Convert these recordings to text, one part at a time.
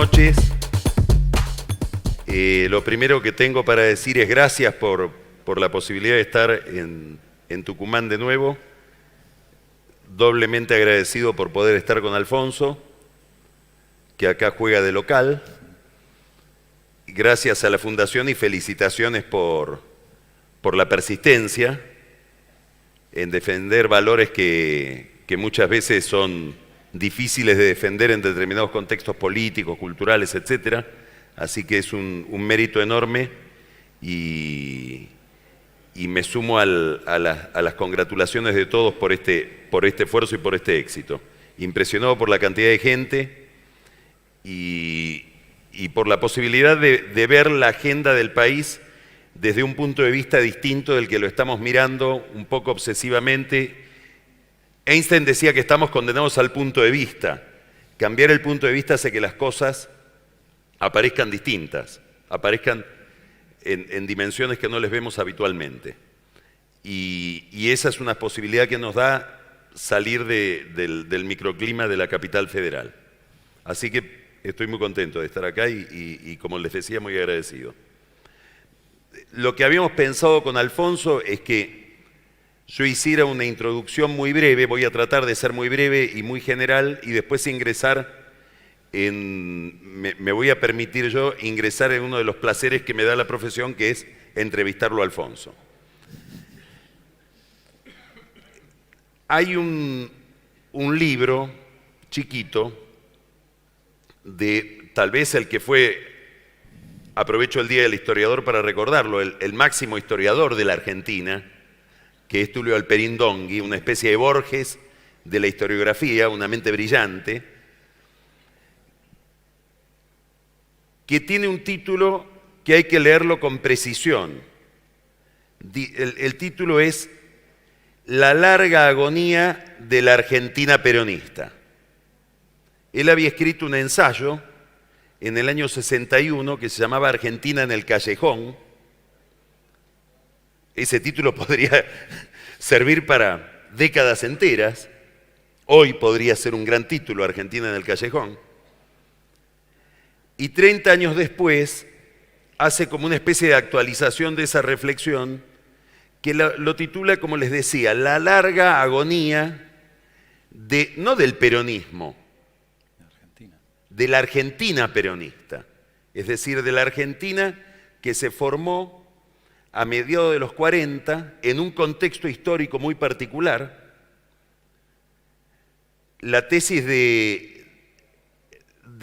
noches. Lo primero que tengo para decir es gracias por la posibilidad de estar en Tucumán de nuevo. Doblemente agradecido por poder estar con Alfonso, que acá juega de local. Gracias a la Fundación y felicitaciones por la persistencia en defender valores que muchas veces son difíciles de defender en determinados contextos políticos, culturales, etc. Así que es un mérito enorme y me sumo a las congratulaciones de todos por este esfuerzo y por este éxito. Impresionado por la cantidad de gente y por la posibilidad de ver la agenda del país desde un punto de vista distinto del que lo estamos mirando un poco obsesivamente. Einstein decía que estamos condenados al punto de vista. Cambiar el punto de vista hace que las cosas aparezcan distintas, aparezcan en dimensiones que no les vemos habitualmente. Y esa es una posibilidad que nos da salir del microclima de la capital federal. Así que estoy muy contento de estar acá y como les decía, muy agradecido. Lo que habíamos pensado con Alfonso es que yo hiciera una introducción muy breve, voy a tratar de ser muy breve y muy general, y después me voy a permitir yo ingresar en uno de los placeres que me da la profesión, que es entrevistarlo a Alfonso. Hay un libro chiquito, de tal vez el que fue, aprovecho el Día del Historiador para recordarlo, el máximo historiador de la Argentina, que es Tulio Alperín Dongui, una especie de Borges de la historiografía, una mente brillante, que tiene un título que hay que leerlo con precisión. El título es La larga agonía de la Argentina peronista. Él había escrito un ensayo en el año 61 que se llamaba Argentina en el callejón. Ese título podría servir para décadas enteras. Hoy podría ser un gran título, Argentina en el callejón. Y 30 años después hace como una especie de actualización de esa reflexión que lo titula, como les decía, La larga agonía no del peronismo, de la Argentina peronista. Es decir, de la Argentina que se formó a mediados de los 40, en un contexto histórico muy particular. La tesis de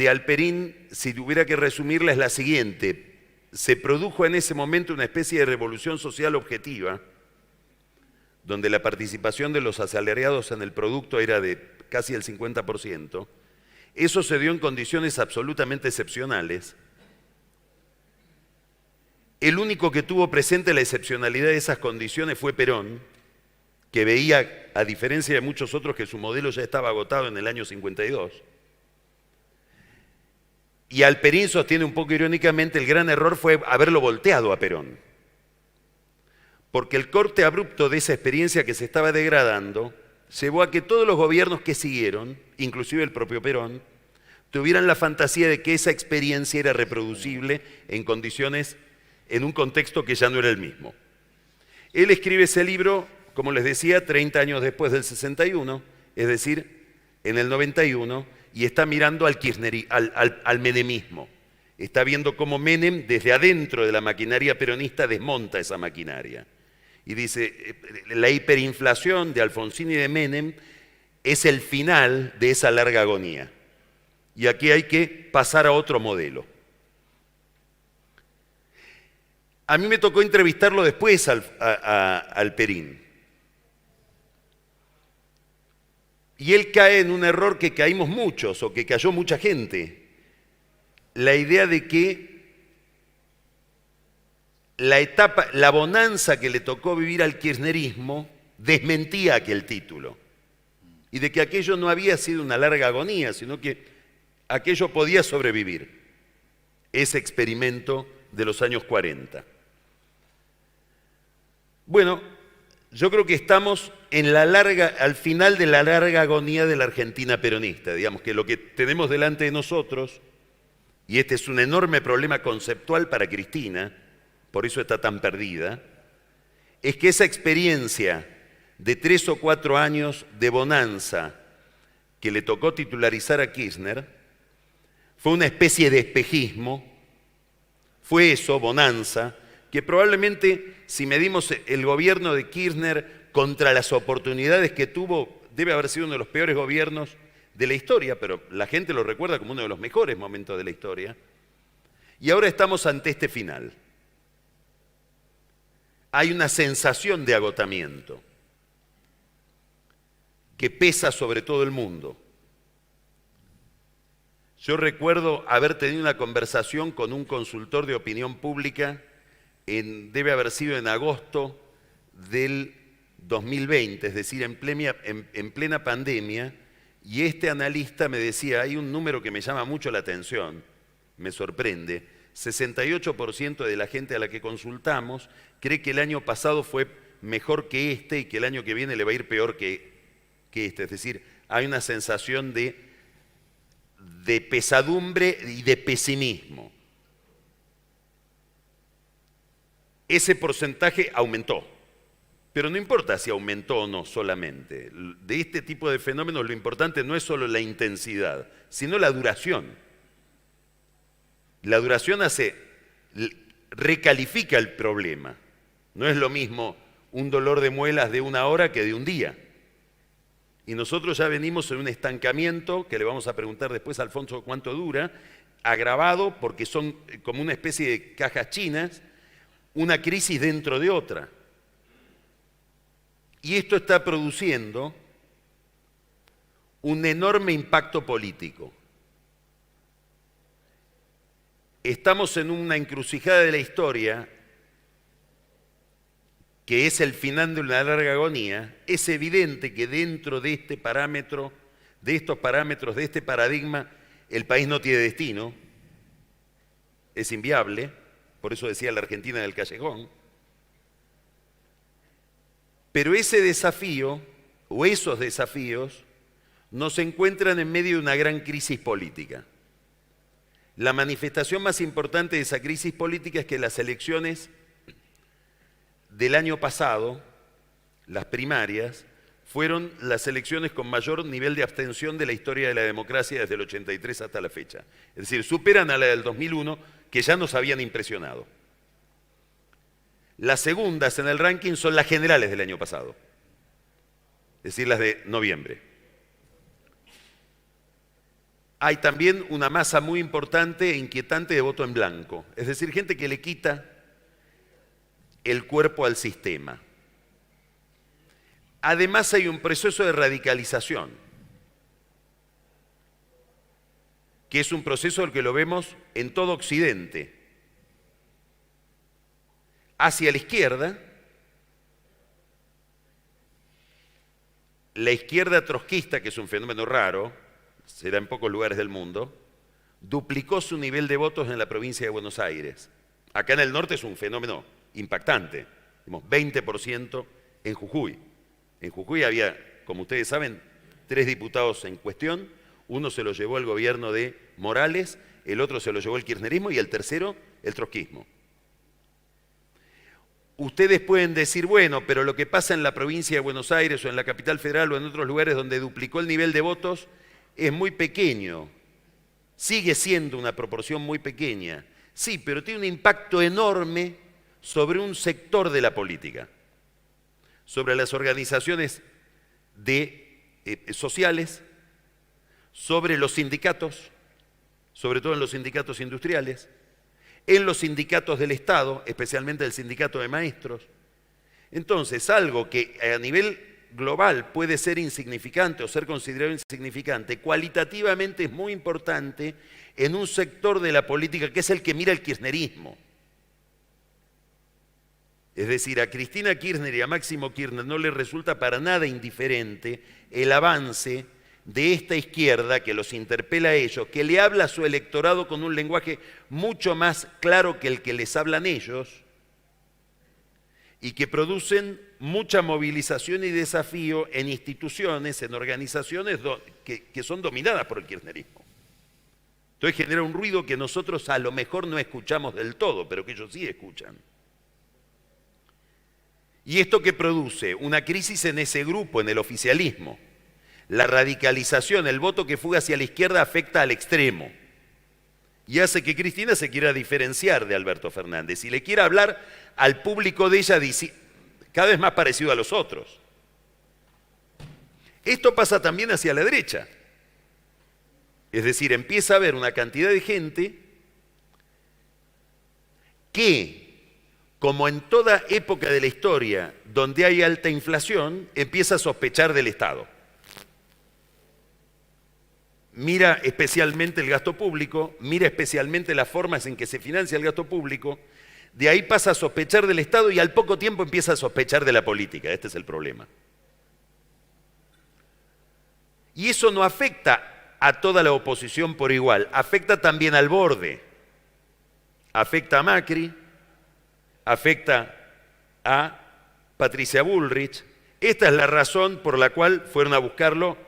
Alperín, si tuviera que resumirla, es la siguiente. Se produjo en ese momento una especie de revolución social objetiva, donde la participación de los asalariados en el producto era de casi el 50%. Eso se dio en condiciones absolutamente excepcionales. El único que tuvo presente la excepcionalidad de esas condiciones fue Perón, que veía, a diferencia de muchos otros, que su modelo ya estaba agotado en el año 52. Y Alperín sostiene un poco irónicamente, el gran error fue haberlo volteado a Perón. Porque el corte abrupto de esa experiencia que se estaba degradando llevó a que todos los gobiernos que siguieron, inclusive el propio Perón, tuvieran la fantasía de que esa experiencia era reproducible en un contexto que ya no era el mismo. Él escribe ese libro, como les decía, 30 años después del 61, es decir, en el 91, y está mirando al menemismo. Está viendo cómo Menem, desde adentro de la maquinaria peronista, desmonta esa maquinaria. Y dice, la hiperinflación de Alfonsín y de Menem es el final de esa larga agonía. Y aquí hay que pasar a otro modelo. A mí me tocó entrevistarlo después a Alperín. Y él cae en un error que caímos muchos, o que cayó mucha gente. La idea de que la bonanza que le tocó vivir al kirchnerismo desmentía aquel título. Y de que aquello no había sido una larga agonía, sino que aquello podía sobrevivir. Ese experimento de los años 40. Bueno, yo creo que estamos al final de la larga agonía de la Argentina peronista. Digamos que lo que tenemos delante de nosotros y este es un enorme problema conceptual para Cristina, por eso está tan perdida, es que esa experiencia de 3 o 4 años de bonanza que le tocó titularizar a Kirchner fue una especie de espejismo, fue eso, bonanza, que probablemente si medimos el gobierno de Kirchner contra las oportunidades que tuvo, debe haber sido uno de los peores gobiernos de la historia, pero la gente lo recuerda como uno de los mejores momentos de la historia. Y ahora estamos ante este final. Hay una sensación de agotamiento que pesa sobre todo el mundo. Yo recuerdo haber tenido una conversación con un consultor de opinión pública, debe haber sido en agosto del 2020, es decir, en plena pandemia, y este analista me decía, hay un número que me llama mucho la atención, me sorprende, 68% de la gente a la que consultamos cree que el año pasado fue mejor que este y que el año que viene le va a ir peor que este, es decir, hay una sensación de pesadumbre y de pesimismo. Ese porcentaje aumentó, pero no importa si aumentó o no solamente. De este tipo de fenómenos lo importante no es solo la intensidad, sino la duración. La duración recalifica el problema. No es lo mismo un dolor de muelas de 1 hora que de un día. Y nosotros ya venimos en un estancamiento, que le vamos a preguntar después a Alfonso cuánto dura, agravado porque son como una especie de cajas chinas, una crisis dentro de otra. Y esto está produciendo un enorme impacto político. Estamos en una encrucijada de la historia que es el final de una larga agonía. Es evidente que dentro de este parámetro, de estos parámetros, de este paradigma, el país no tiene destino, es inviable, por eso decía la Argentina del callejón. Pero ese desafío, o esos desafíos, nos encuentran en medio de una gran crisis política. La manifestación más importante de esa crisis política es que las elecciones del año pasado, las primarias, fueron las elecciones con mayor nivel de abstención de la historia de la democracia desde el 83 hasta la fecha. Es decir, superan a la del 2001, que ya nos habían impresionado. Las segundas en el ranking son las generales del año pasado, es decir, las de noviembre. Hay también una masa muy importante e inquietante de voto en blanco, es decir, gente que le quita el cuerpo al sistema. Además hay un proceso de radicalización, que es un proceso que lo vemos en todo Occidente. Hacia la izquierda trotskista, que es un fenómeno raro, se da en pocos lugares del mundo, duplicó su nivel de votos en la provincia de Buenos Aires. Acá en el norte es un fenómeno impactante, 20% en Jujuy. En Jujuy había, como ustedes saben, 3 diputados en cuestión, uno se lo llevó el gobierno de Morales, el otro se lo llevó el kirchnerismo y el tercero el trotskismo. Ustedes pueden decir, bueno, pero lo que pasa en la provincia de Buenos Aires o en la capital federal o en otros lugares donde duplicó el nivel de votos es muy pequeño. Sigue siendo una proporción muy pequeña. Sí, pero tiene un impacto enorme sobre un sector de la política, sobre las organizaciones sociales, sobre los sindicatos, sobre todo en los sindicatos industriales, en los sindicatos del Estado, especialmente el sindicato de maestros. Entonces, algo que a nivel global puede ser insignificante o ser considerado insignificante, cualitativamente es muy importante en un sector de la política que es el que mira el kirchnerismo. Es decir, a Cristina Kirchner y a Máximo Kirchner no les resulta para nada indiferente el avance de esta izquierda que los interpela a ellos, que le habla a su electorado con un lenguaje mucho más claro que el que les hablan ellos y que producen mucha movilización y desafío en instituciones, en organizaciones que son dominadas por el kirchnerismo. Entonces genera un ruido que nosotros a lo mejor no escuchamos del todo, pero que ellos sí escuchan. ¿Y esto qué produce? Una crisis en ese grupo, en el oficialismo. La radicalización, el voto que fuga hacia la izquierda afecta al extremo. Y hace que Cristina se quiera diferenciar de Alberto Fernández y le quiera hablar al público de ella cada vez más parecido a los otros. Esto pasa también hacia la derecha. Es decir, empieza a haber una cantidad de gente que, como en toda época de la historia donde hay alta inflación, empieza a sospechar del Estado. Mira especialmente el gasto público, mira especialmente las formas en que se financia el gasto público, de ahí pasa a sospechar del Estado y al poco tiempo empieza a sospechar de la política. Este es el problema. Y eso no afecta a toda la oposición por igual, afecta también al borde. Afecta a Macri, afecta a Patricia Bullrich. Esta es la razón por la cual fueron a buscarlo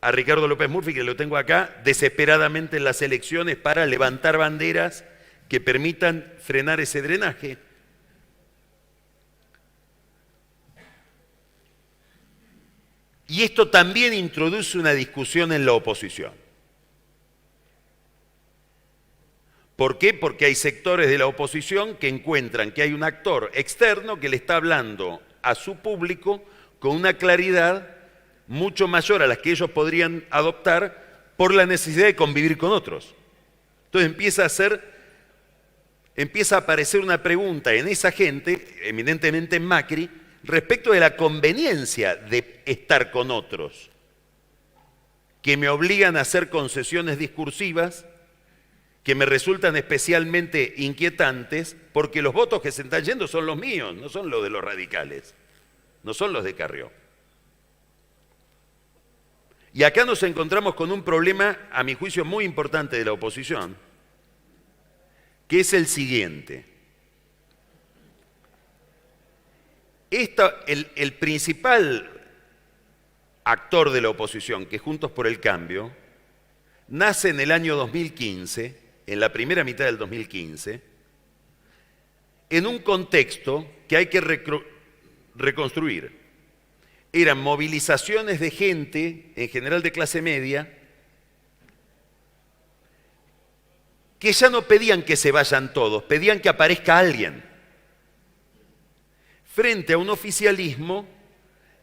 a Ricardo López Murphy, que lo tengo acá, desesperadamente en las elecciones para levantar banderas que permitan frenar ese drenaje. Y esto también introduce una discusión en la oposición. ¿Por qué? Porque hay sectores de la oposición que encuentran que hay un actor externo que le está hablando a su público con una claridad mucho mayor a las que ellos podrían adoptar por la necesidad de convivir con otros. Entonces empieza a aparecer una pregunta en esa gente, eminentemente en Macri, respecto de la conveniencia de estar con otros, que me obligan a hacer concesiones discursivas, que me resultan especialmente inquietantes, porque los votos que se están yendo son los míos, no son los de los radicales, no son los de Carrió. Y acá nos encontramos con un problema, a mi juicio, muy importante de la oposición, que es el siguiente. El principal actor de la oposición, que es Juntos por el Cambio, nace en el año 2015, en la primera mitad del 2015, en un contexto que hay que reconstruir. Eran movilizaciones de gente, en general de clase media, que ya no pedían que se vayan todos, pedían que aparezca alguien, frente a un oficialismo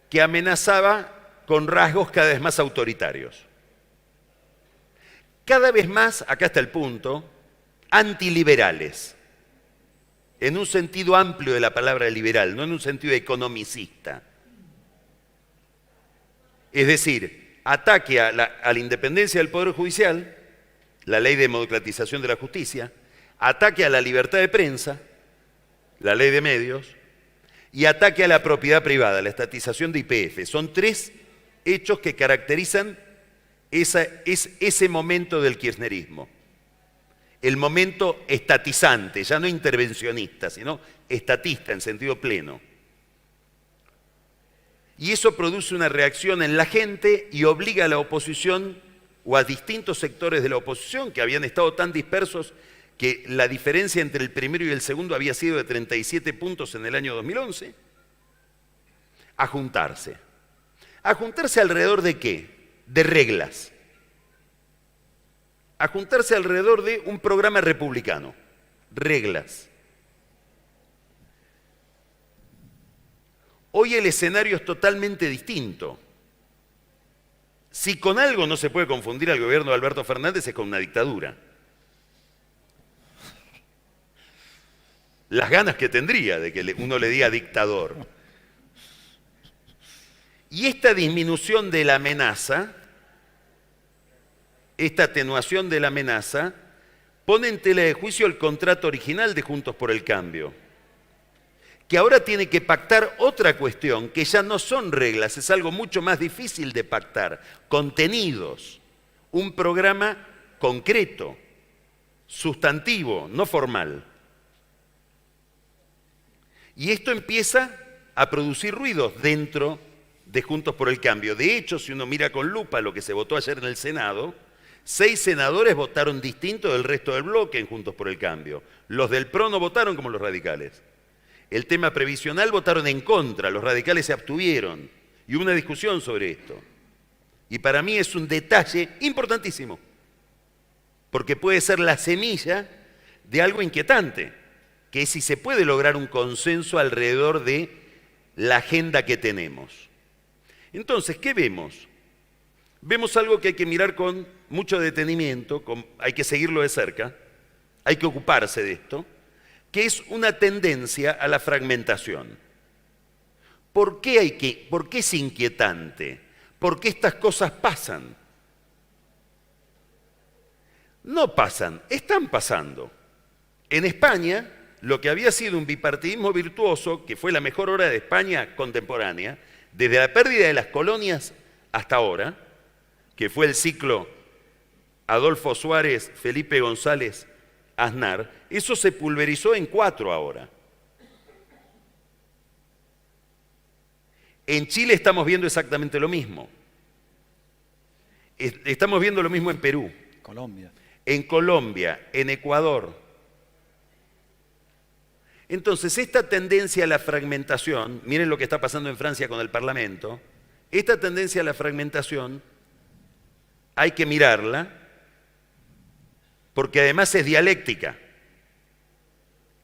que amenazaba con rasgos cada vez más autoritarios. Cada vez más, acá está el punto, antiliberales, en un sentido amplio de la palabra liberal, no en un sentido economicista. Es decir, ataque a la independencia del Poder Judicial, la ley de democratización de la justicia, ataque a la libertad de prensa, la ley de medios, y ataque a la propiedad privada, la estatización de YPF. Son tres hechos que caracterizan ese momento del kirchnerismo. El momento estatizante, ya no intervencionista, sino estatista en sentido pleno. Y eso produce una reacción en la gente y obliga a la oposición o a distintos sectores de la oposición que habían estado tan dispersos que la diferencia entre el primero y el segundo había sido de 37 puntos en el año 2011, a juntarse. ¿A juntarse alrededor de qué? De reglas. A juntarse alrededor de un programa republicano. Reglas. Hoy el escenario es totalmente distinto. Si con algo no se puede confundir al gobierno de Alberto Fernández es con una dictadura. Las ganas que tendría de que uno le diga dictador. Y esta disminución de la amenaza, esta atenuación de la amenaza, pone en tela de juicio el contrato original de Juntos por el Cambio, que ahora tiene que pactar otra cuestión, que ya no son reglas, es algo mucho más difícil de pactar, contenidos, un programa concreto, sustantivo, no formal. Y esto empieza a producir ruidos dentro de Juntos por el Cambio. De hecho, si uno mira con lupa lo que se votó ayer en el Senado, 6 senadores votaron distinto del resto del bloque en Juntos por el Cambio. Los del PRO no votaron como los radicales. El tema previsional votaron en contra, los radicales se abstuvieron. Y hubo una discusión sobre esto. Y para mí es un detalle importantísimo, porque puede ser la semilla de algo inquietante, que es si se puede lograr un consenso alrededor de la agenda que tenemos. Entonces, ¿qué vemos? Vemos algo que hay que mirar con mucho detenimiento, hay que seguirlo de cerca, hay que ocuparse de esto, que es una tendencia a la fragmentación. ¿Por qué es inquietante? ¿Por qué estas cosas pasan? No pasan, están pasando. En España, lo que había sido un bipartidismo virtuoso, que fue la mejor hora de España contemporánea, desde la pérdida de las colonias hasta ahora, que fue el ciclo Adolfo Suárez, Felipe González, Aznar, eso se pulverizó en 4 ahora. En Chile estamos viendo exactamente lo mismo. Estamos viendo lo mismo en Perú. Colombia. En Colombia, en Ecuador. Entonces, esta tendencia a la fragmentación, miren lo que está pasando en Francia con el Parlamento, esta tendencia a la fragmentación hay que mirarla porque además es dialéctica.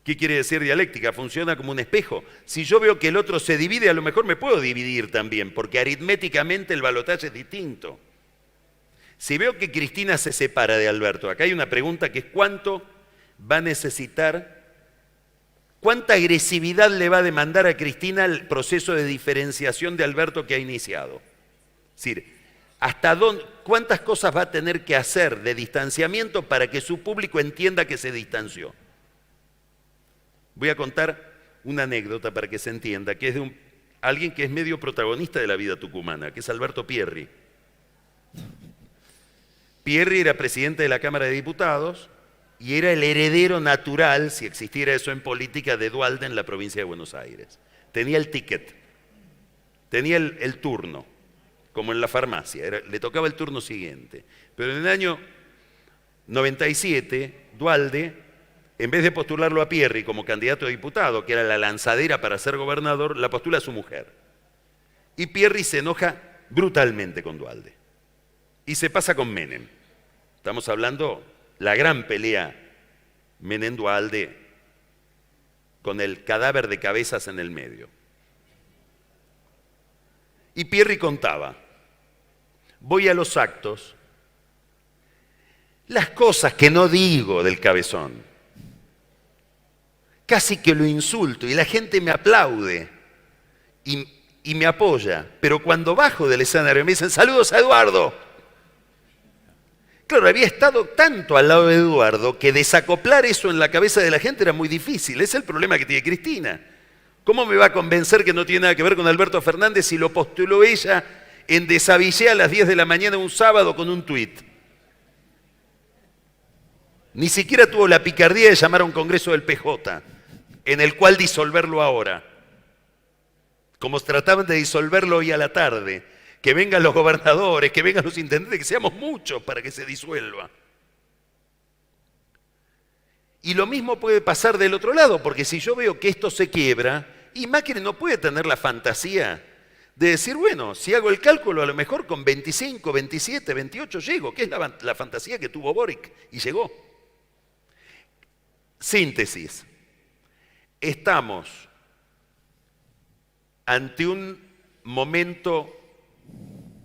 ¿Qué quiere decir dialéctica? Funciona como un espejo. Si yo veo que el otro se divide, a lo mejor me puedo dividir también, porque aritméticamente el balotaje es distinto. Si veo que Cristina se separa de Alberto, acá hay una pregunta que es ¿cuánto va a necesitar, cuánta agresividad le va a demandar a Cristina el proceso de diferenciación de Alberto que ha iniciado? Es decir, ¿cuántas cosas va a tener que hacer de distanciamiento para que su público entienda que se distanció? Voy a contar una anécdota para que se entienda, que es de alguien que es medio protagonista de la vida tucumana, que es Alberto Pierri. Pierri era presidente de la Cámara de Diputados y era el heredero natural, si existiera eso en política, de Duhalde en la provincia de Buenos Aires. Tenía el ticket, tenía el turno, como en la farmacia, le tocaba el turno siguiente. Pero en el año 97, Duhalde, en vez de postularlo a Pierri como candidato a diputado, que era la lanzadera para ser gobernador, la postula a su mujer. Y Pierri se enoja brutalmente con Duhalde. Y se pasa con Menem. Estamos hablando la gran pelea Menem-Duhalde con el cadáver de cabezas en el medio. Y Pierri contaba, voy a los actos, las cosas que no digo del cabezón, casi que lo insulto y la gente me aplaude y me apoya, pero cuando bajo del escenario me dicen saludos a Eduardo. Claro, había estado tanto al lado de Eduardo que desacoplar eso en la cabeza de la gente era muy difícil. Ese es el problema que tiene Cristina. ¿Cómo me va a convencer que no tiene nada que ver con Alberto Fernández si lo postuló ella en Desavillé a las 10 de la mañana un sábado con un tuit? Ni siquiera tuvo la picardía de llamar a un congreso del PJ, en el cual disolverlo ahora. Como trataban de disolverlo hoy a la tarde. Que vengan los gobernadores, que vengan los intendentes, que seamos muchos para que se disuelva. Y lo mismo puede pasar del otro lado, porque si yo veo que esto se quiebra, y Macri no puede tener la fantasía de decir, bueno, si hago el cálculo, a lo mejor con 25, 27, 28 llego, que es la fantasía que tuvo Boric, y llegó. Síntesis. Estamos ante un momento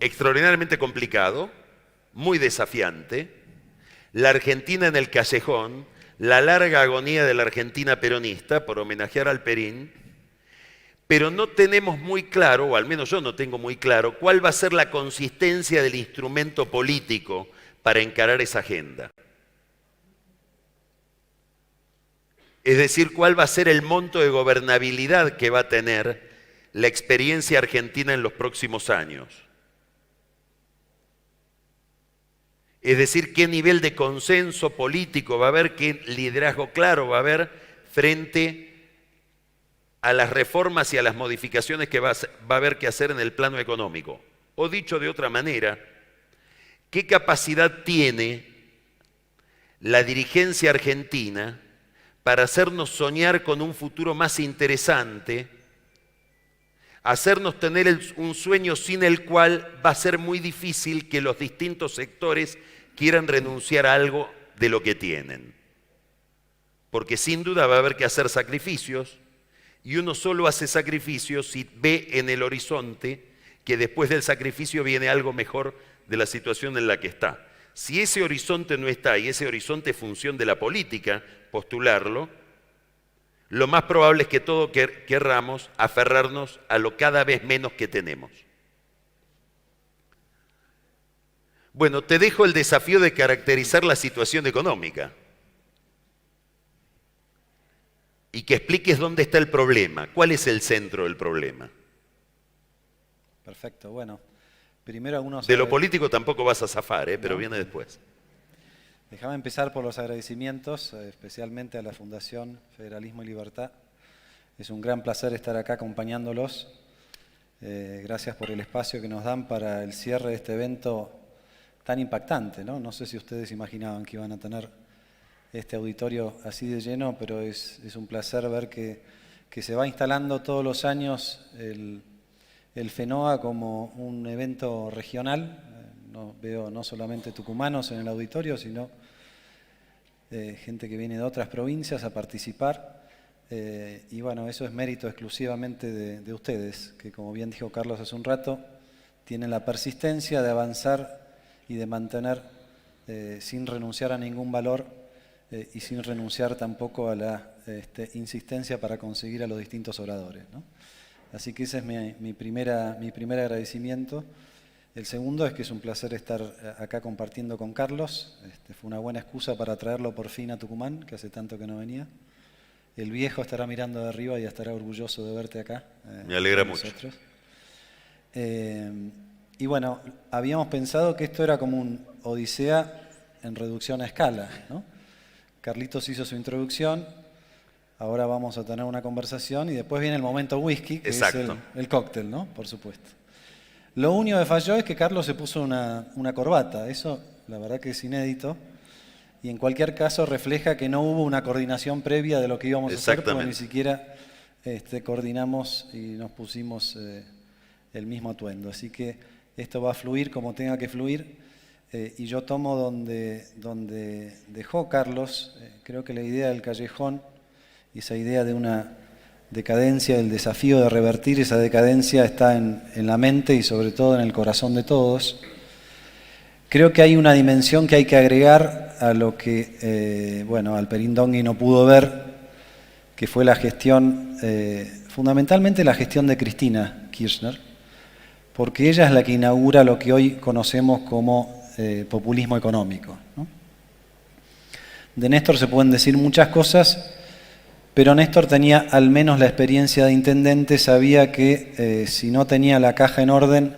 extraordinariamente complicado, muy desafiante, la Argentina en el callejón, la larga agonía de la Argentina peronista, por homenajear al Perín, pero no tenemos muy claro, o al menos yo no tengo muy claro, cuál va a ser la consistencia del instrumento político para encarar esa agenda. Es decir, cuál va a ser el monto de gobernabilidad que va a tener la experiencia argentina en los próximos años. Es decir, qué nivel de consenso político va a haber, qué liderazgo claro va a haber frente a las reformas y a las modificaciones que va a haber que hacer en el plano económico. O dicho de otra manera, ¿Qué capacidad tiene la dirigencia argentina para hacernos soñar con un futuro más interesante, hacernos tener un sueño sin el cual va a ser muy difícil que los distintos sectores quieran renunciar a algo de lo que tienen? Porque sin duda va a haber que hacer sacrificios, y uno solo hace sacrificios si ve en el horizonte que después del sacrificio viene algo mejor de la situación en la que está. Si ese horizonte no está, y ese horizonte es función de la política, postularlo, lo más probable es que todos querramos aferrarnos a lo cada vez menos que tenemos. Bueno, te dejo el desafío de caracterizar la situación económica y que expliques dónde está el problema, cuál es el centro del problema. Perfecto, bueno, primero algunos... De lo político tampoco vas a zafar, pero viene después. Déjame empezar por los agradecimientos, especialmente a la Fundación Federalismo y Libertad. Es un gran placer estar acá acompañándolos. Gracias por el espacio que nos dan para el cierre de este evento tan impactante, ¿no? No sé si ustedes imaginaban que iban a tener este auditorio así de lleno, pero es un placer ver que se va instalando todos los años el FENOA como un evento regional. Veo no solamente tucumanos en el auditorio, sino gente que viene de otras provincias a participar. Y bueno, eso es mérito exclusivamente de ustedes, que como bien dijo Carlos hace un rato, tienen la persistencia de avanzar y de mantener sin renunciar a ningún valor y sin renunciar tampoco a la insistencia para conseguir a los distintos oradores, ¿no? Así que ese es mi primer agradecimiento. El segundo es que es un placer estar acá compartiendo con Carlos. Fue una buena excusa para traerlo por fin a Tucumán, que hace tanto que no venía. El viejo estará mirando de arriba y estará orgulloso de verte acá. Me alegra mucho. Y bueno, habíamos pensado que esto era como un Odisea en reducción a escala, ¿no? Carlitos hizo su introducción, ahora vamos a tener una conversación y después viene el momento whisky, que Exacto. es el cóctel, ¿no? Por supuesto. Lo único que falló es que Carlos se puso una corbata. Eso, la verdad que es inédito. Y en cualquier caso refleja que no hubo una coordinación previa de lo que íbamos a hacer, porque ni siquiera coordinamos y nos pusimos el mismo atuendo. Así que esto va a fluir como tenga que fluir. Y yo tomo donde dejó Carlos. Creo que la idea del callejón y esa idea de una decadencia, el desafío de revertir esa decadencia está en la mente y sobre todo en el corazón de todos. Creo que hay una dimensión que hay que agregar a lo que, Alperindongui no pudo ver, que fue la gestión, fundamentalmente la gestión de Cristina Kirchner, porque ella es la que inaugura lo que hoy conocemos como populismo económico, ¿no? De Néstor se pueden decir muchas cosas, pero Néstor tenía al menos la experiencia de intendente, sabía que si no tenía la caja en orden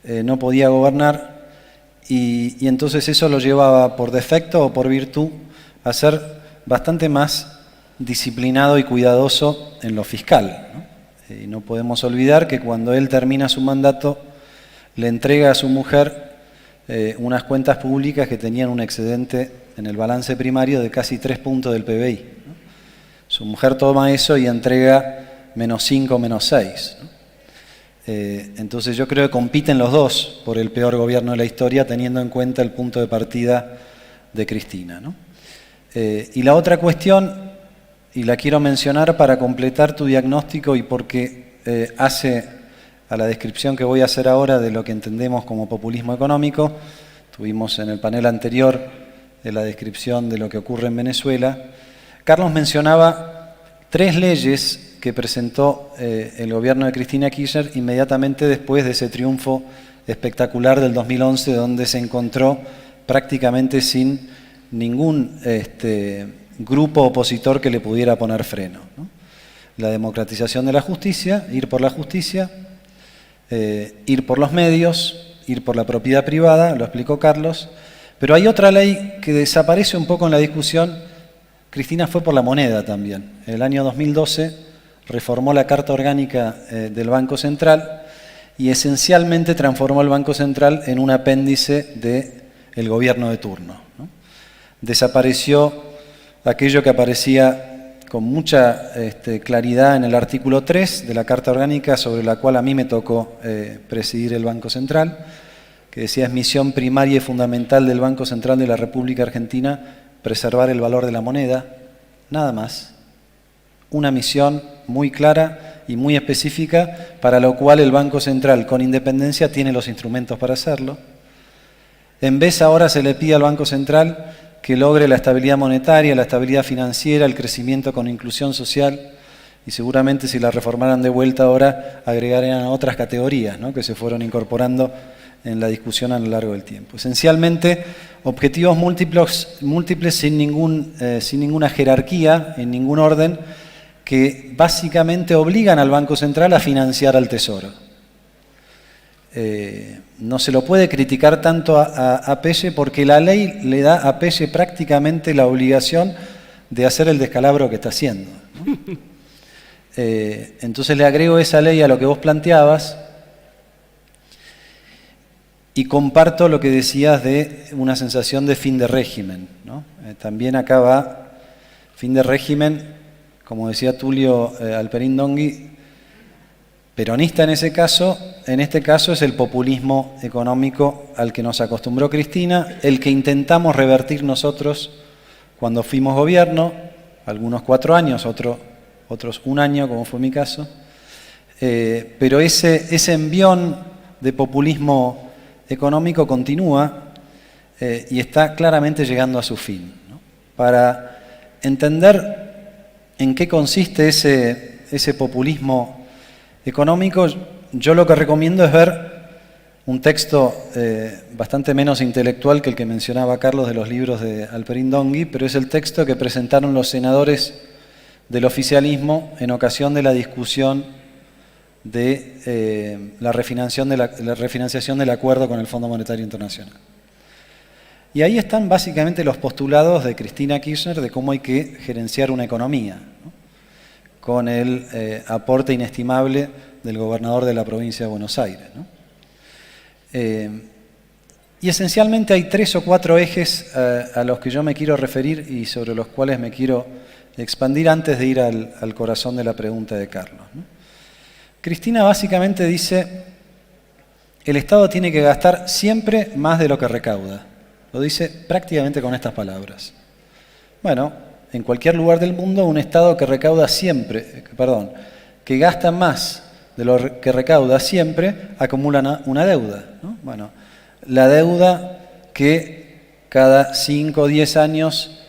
no podía gobernar y entonces eso lo llevaba por defecto o por virtud a ser bastante más disciplinado y cuidadoso en lo fiscal, ¿no? Y no podemos olvidar que cuando él termina su mandato le entrega a su mujer unas cuentas públicas que tenían un excedente en el balance primario de casi 3 puntos del PBI, ¿no? Su mujer toma eso y entrega -5, -6, ¿no? Entonces yo creo que compiten los dos por el peor gobierno de la historia, teniendo en cuenta el punto de partida de Cristina, ¿no? Y la otra cuestión, y la quiero mencionar para completar tu diagnóstico y porque hace a la descripción que voy a hacer ahora de lo que entendemos como populismo económico. Tuvimos en el panel anterior la descripción de lo que ocurre en Venezuela. Carlos mencionaba 3 leyes que presentó el gobierno de Cristina Kirchner inmediatamente después de ese triunfo espectacular del 2011, donde se encontró prácticamente sin ningún grupo opositor que le pudiera poner freno, ¿no? La democratización de la justicia, ir por la justicia, ir por los medios, ir por la propiedad privada, lo explicó Carlos, pero hay otra ley que desaparece un poco en la discusión. Cristina fue por la moneda también. En el año 2012 reformó la Carta Orgánica del Banco Central y esencialmente transformó al Banco Central en un apéndice del gobierno de turno, ¿no? Desapareció aquello que aparecía con mucha claridad en el artículo 3 de la Carta Orgánica, sobre la cual a mí me tocó presidir el Banco Central, que decía: es misión primaria y fundamental del Banco Central de la República Argentina preservar el valor de la moneda, nada más. Una misión muy clara y muy específica, para lo cual el Banco Central, con independencia, tiene los instrumentos para hacerlo. En vez ahora se le pide al Banco Central que logre la estabilidad monetaria, la estabilidad financiera, el crecimiento con inclusión social, y seguramente si la reformaran de vuelta ahora agregarían otras categorías, ¿no?, que se fueron incorporando en la discusión a lo largo del tiempo. Esencialmente, objetivos múltiples sin ninguna jerarquía, en ningún orden, que básicamente obligan al Banco Central a financiar al Tesoro. No se lo puede criticar tanto a Pelle, porque la ley le da a Pelle prácticamente la obligación de hacer el descalabro que está haciendo, ¿no? Entonces le agrego esa ley a lo que vos planteabas y comparto lo que decías de una sensación de fin de régimen, ¿no? También acá va fin de régimen, como decía Tulio Alperín Dongui, peronista en este caso es el populismo económico al que nos acostumbró Cristina, el que intentamos revertir nosotros cuando fuimos gobierno, algunos 4 años, otros 1 año, como fue mi caso, pero ese envión de populismo económico continúa y está claramente llegando a su fin, ¿no? Para entender en qué consiste ese populismo económico, yo lo que recomiendo es ver un texto bastante menos intelectual que el que mencionaba Carlos de los libros de Alperín Dongui, pero es el texto que presentaron los senadores del oficialismo en ocasión de la discusión de la refinanciación del acuerdo con el Fondo Monetario Internacional. Y ahí están básicamente los postulados de Cristina Kirchner de cómo hay que gerenciar una economía, ¿no?, con el aporte inestimable del gobernador de la provincia de Buenos Aires, ¿no? Y esencialmente hay 3 o 4 ejes a los que yo me quiero referir y sobre los cuales me quiero expandir antes de ir al corazón de la pregunta de Carlos, ¿no? Cristina básicamente dice: el Estado tiene que gastar siempre más de lo que recauda. Lo dice prácticamente con estas palabras. Bueno, en cualquier lugar del mundo, un Estado que gasta más de lo que recauda siempre, acumula una deuda, ¿no? Bueno, la deuda que cada 5 o 10 años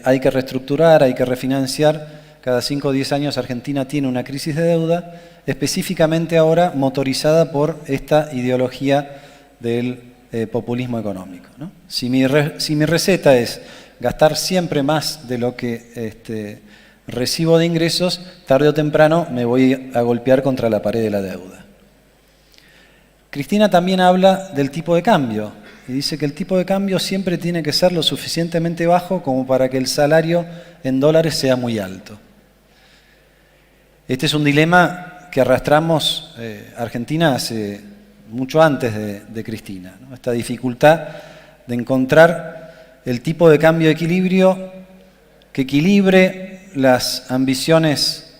hay que reestructurar, hay que refinanciar. Cada 5 o 10 años Argentina tiene una crisis de deuda, específicamente ahora motorizada por esta ideología del populismo económico, ¿no? Si mi receta es gastar siempre más de lo que recibo de ingresos, tarde o temprano me voy a golpear contra la pared de la deuda. Cristina también habla del tipo de cambio y dice que el tipo de cambio siempre tiene que ser lo suficientemente bajo como para que el salario en dólares sea muy alto. Este es un dilema que arrastramos Argentina hace mucho antes de Cristina, ¿no? Esta dificultad de encontrar el tipo de cambio de equilibrio que equilibre las ambiciones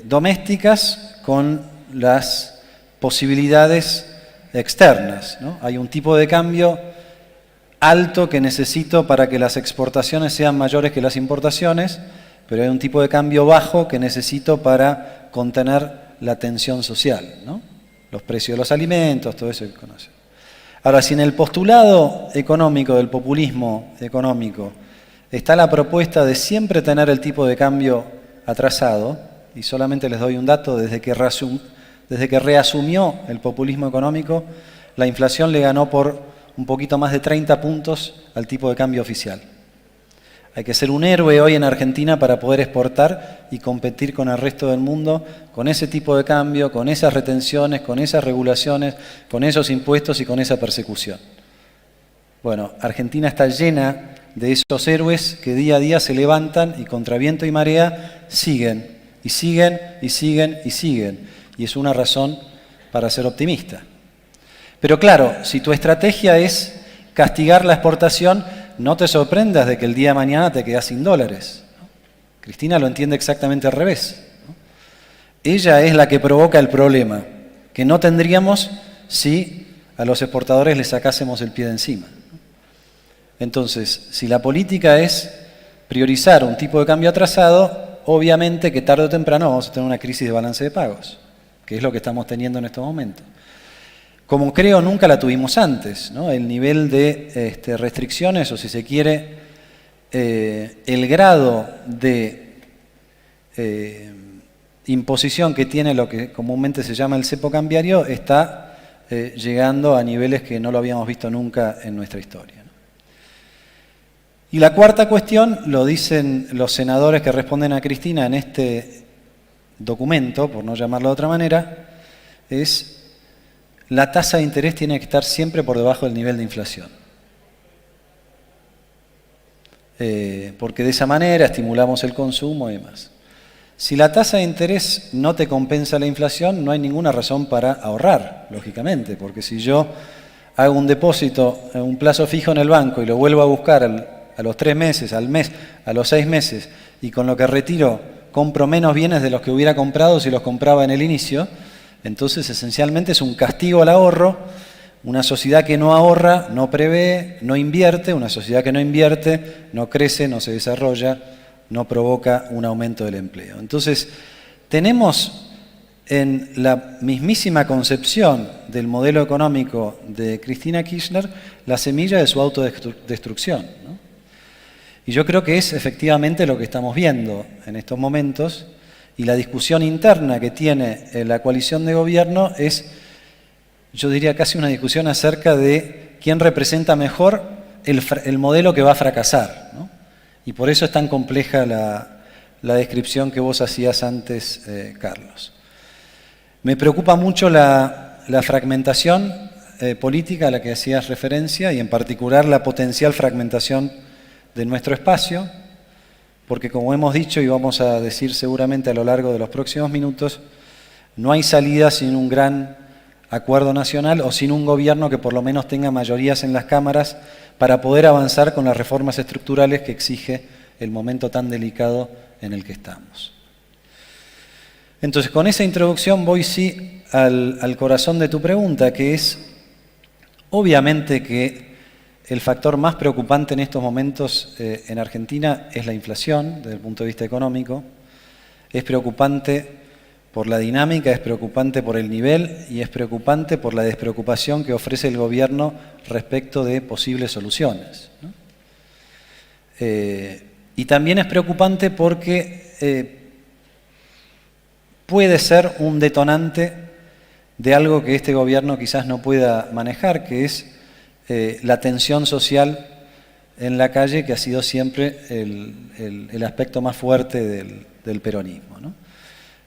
domésticas con las posibilidades externas, ¿no? Hay un tipo de cambio alto que necesito para que las exportaciones sean mayores que las importaciones, pero hay un tipo de cambio bajo que necesito para contener la tensión social, ¿no? Los precios de los alimentos, todo eso que conocen. Ahora, si en el postulado económico del populismo económico está la propuesta de siempre tener el tipo de cambio atrasado, y solamente les doy un dato: desde que reasumió el populismo económico, la inflación le ganó por un poquito más de 30 puntos al tipo de cambio oficial. Hay que ser un héroe hoy en Argentina para poder exportar y competir con el resto del mundo con ese tipo de cambio, con esas retenciones, con esas regulaciones, con esos impuestos y con esa persecución. Bueno, Argentina está llena de esos héroes que día a día se levantan y contra viento y marea siguen, y siguen, y siguen, y siguen. Y es una razón para ser optimista. Pero claro, si tu estrategia es castigar la exportación, no te sorprendas de que el día de mañana te quedas sin dólares. Cristina lo entiende exactamente al revés. Ella es la que provoca el problema, que no tendríamos si a los exportadores les sacásemos el pie de encima. Entonces, si la política es priorizar un tipo de cambio atrasado, obviamente que tarde o temprano vamos a tener una crisis de balance de pagos, que es lo que estamos teniendo en estos momentos. Como creo nunca la tuvimos antes, ¿no? El nivel de restricciones, o si se quiere, el grado de imposición que tiene lo que comúnmente se llama el cepo cambiario está llegando a niveles que no lo habíamos visto nunca en nuestra historia, ¿no? Y la cuarta cuestión, lo dicen los senadores que responden a Cristina en este documento, por no llamarlo de otra manera, es la tasa de interés tiene que estar siempre por debajo del nivel de inflación. Porque de esa manera estimulamos el consumo y demás. Si la tasa de interés no te compensa la inflación, no hay ninguna razón para ahorrar, lógicamente, porque si yo hago un depósito en un plazo fijo en el banco y lo vuelvo a buscar a los 3 meses, al mes, a los 6 meses, y con lo que retiro compro menos bienes de los que hubiera comprado si los compraba en el inicio, entonces esencialmente es un castigo al ahorro. Una sociedad que no ahorra, no prevé, no invierte. Una sociedad que no invierte, no crece, no se desarrolla, no provoca un aumento del empleo. Entonces, tenemos en la mismísima concepción del modelo económico de Cristina Kirchner la semilla de su autodestrucción, ¿no? Y yo creo que es efectivamente lo que estamos viendo en estos momentos, y la discusión interna que tiene la coalición de gobierno es, yo diría casi una discusión acerca de quién representa mejor el modelo que va a fracasar, ¿no? Y por eso es tan compleja la descripción que vos hacías antes, Carlos. Me preocupa mucho la fragmentación política a la que hacías referencia, y en particular la potencial fragmentación de nuestro espacio, porque como hemos dicho y vamos a decir seguramente a lo largo de los próximos minutos, no hay salida sin un gran acuerdo nacional o sin un gobierno que por lo menos tenga mayorías en las cámaras para poder avanzar con las reformas estructurales que exige el momento tan delicado en el que estamos. Entonces, con esa introducción voy sí al corazón de tu pregunta, que es, obviamente que el factor más preocupante en estos momentos en Argentina es la inflación, desde el punto de vista económico. Es preocupante por la dinámica, es preocupante por el nivel y es preocupante por la despreocupación que ofrece el gobierno respecto de posibles soluciones, ¿no? Y también es preocupante porque puede ser un detonante de algo que este gobierno quizás no pueda manejar, que es la tensión social en la calle, que ha sido siempre el aspecto más fuerte del peronismo, ¿no?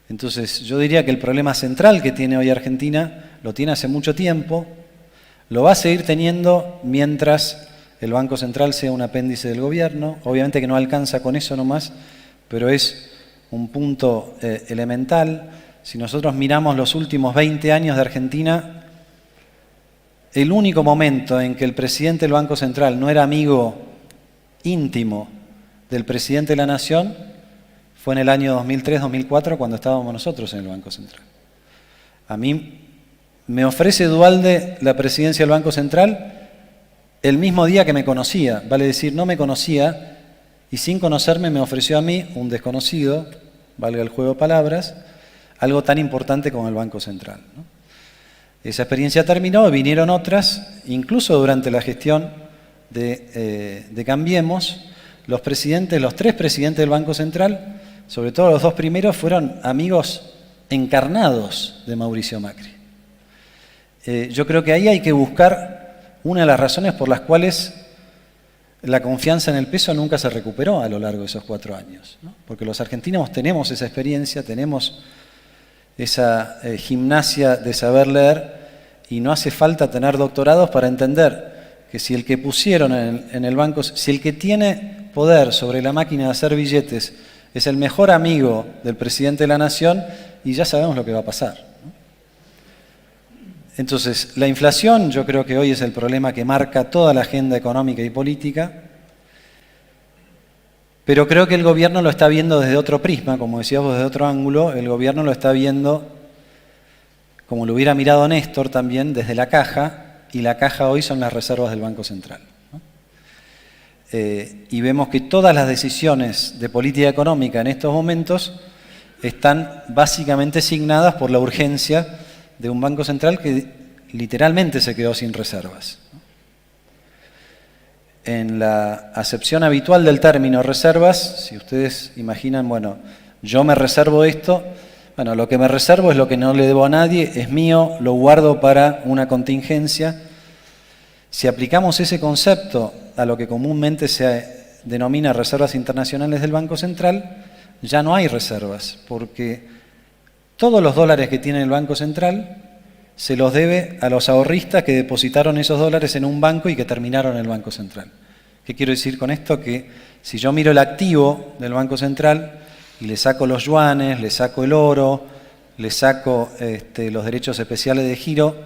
Entonces, yo diría que el problema central que tiene hoy Argentina lo tiene hace mucho tiempo, lo va a seguir teniendo mientras el Banco Central sea un apéndice del gobierno. Obviamente que no alcanza con eso nomás, pero es un punto elemental. Si nosotros miramos los últimos 20 años de Argentina, el único momento en que el presidente del Banco Central no era amigo íntimo del presidente de la Nación fue en el año 2003-2004, cuando estábamos nosotros en el Banco Central. A mí me ofrece Duhalde la presidencia del Banco Central el mismo día que me conocía, vale decir, no me conocía, y sin conocerme me ofreció a mí, un desconocido, valga el juego de palabras, algo tan importante como el Banco Central, ¿no? Esa experiencia terminó, vinieron otras, incluso durante la gestión de Cambiemos, los tres presidentes del Banco Central, sobre todo los dos primeros, fueron amigos encarnados de Mauricio Macri. Yo creo que ahí hay que buscar una de las razones por las cuales la confianza en el peso nunca se recuperó a lo largo de esos 4 años, ¿no? Porque los argentinos tenemos esa experiencia, tenemos esa gimnasia de saber leer, y no hace falta tener doctorados para entender que si el que pusieron en el banco, si el que tiene poder sobre la máquina de hacer billetes es el mejor amigo del presidente de la Nación, y ya sabemos lo que va a pasar, ¿no? Entonces, la inflación yo creo que hoy es el problema que marca toda la agenda económica y política, pero creo que el gobierno lo está viendo desde otro prisma, como decías vos, desde otro ángulo. El gobierno lo está viendo, como lo hubiera mirado Néstor también, desde la caja, y la caja hoy son las reservas del Banco Central, ¿no? Y vemos que todas las decisiones de política económica en estos momentos están básicamente signadas por la urgencia de un Banco Central que literalmente se quedó sin reservas. En la acepción habitual del término reservas, si ustedes imaginan, bueno, yo me reservo esto, bueno, lo que me reservo es lo que no le debo a nadie, es mío, lo guardo para una contingencia. Si aplicamos ese concepto a lo que comúnmente se denomina reservas internacionales del Banco Central, ya no hay reservas, porque todos los dólares que tiene el Banco Central se los debe a los ahorristas que depositaron esos dólares en un banco y que terminaron en el Banco Central. ¿Qué quiero decir con esto? Que si yo miro el activo del Banco Central y le saco los yuanes, le saco el oro, le saco los derechos especiales de giro,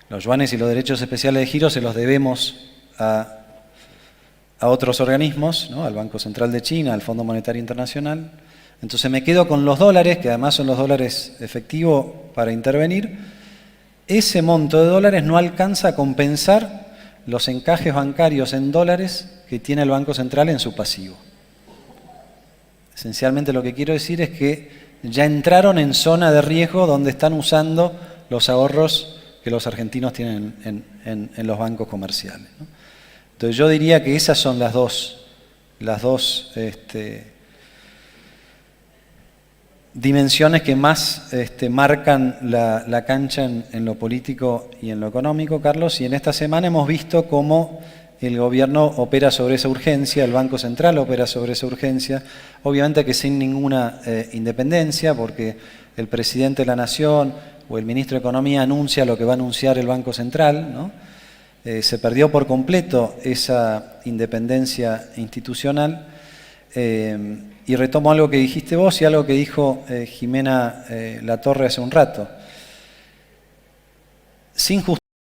los yuanes y los derechos especiales de giro se los debemos a otros organismos, ¿no? Al Banco Central de China, al Fondo Monetario Internacional. Entonces me quedo con los dólares, que además son los dólares efectivos para intervenir. Ese monto de dólares no alcanza a compensar los encajes bancarios en dólares que tiene el Banco Central en su pasivo. Esencialmente lo que quiero decir es que ya entraron en zona de riesgo donde están usando los ahorros que los argentinos tienen en los bancos comerciales, ¿no? Entonces yo diría que esas son las dos dimensiones que más marcan la cancha en lo político y en lo económico, Carlos, y en esta semana hemos visto cómo el gobierno opera sobre esa urgencia, el Banco Central opera sobre esa urgencia, obviamente que sin ninguna independencia, porque el presidente de la Nación o el ministro de Economía anuncia lo que va a anunciar el Banco Central, ¿no? Se perdió por completo esa independencia institucional. Y retomo algo que dijiste vos y algo que dijo Jimena Latorre hace un rato. Sin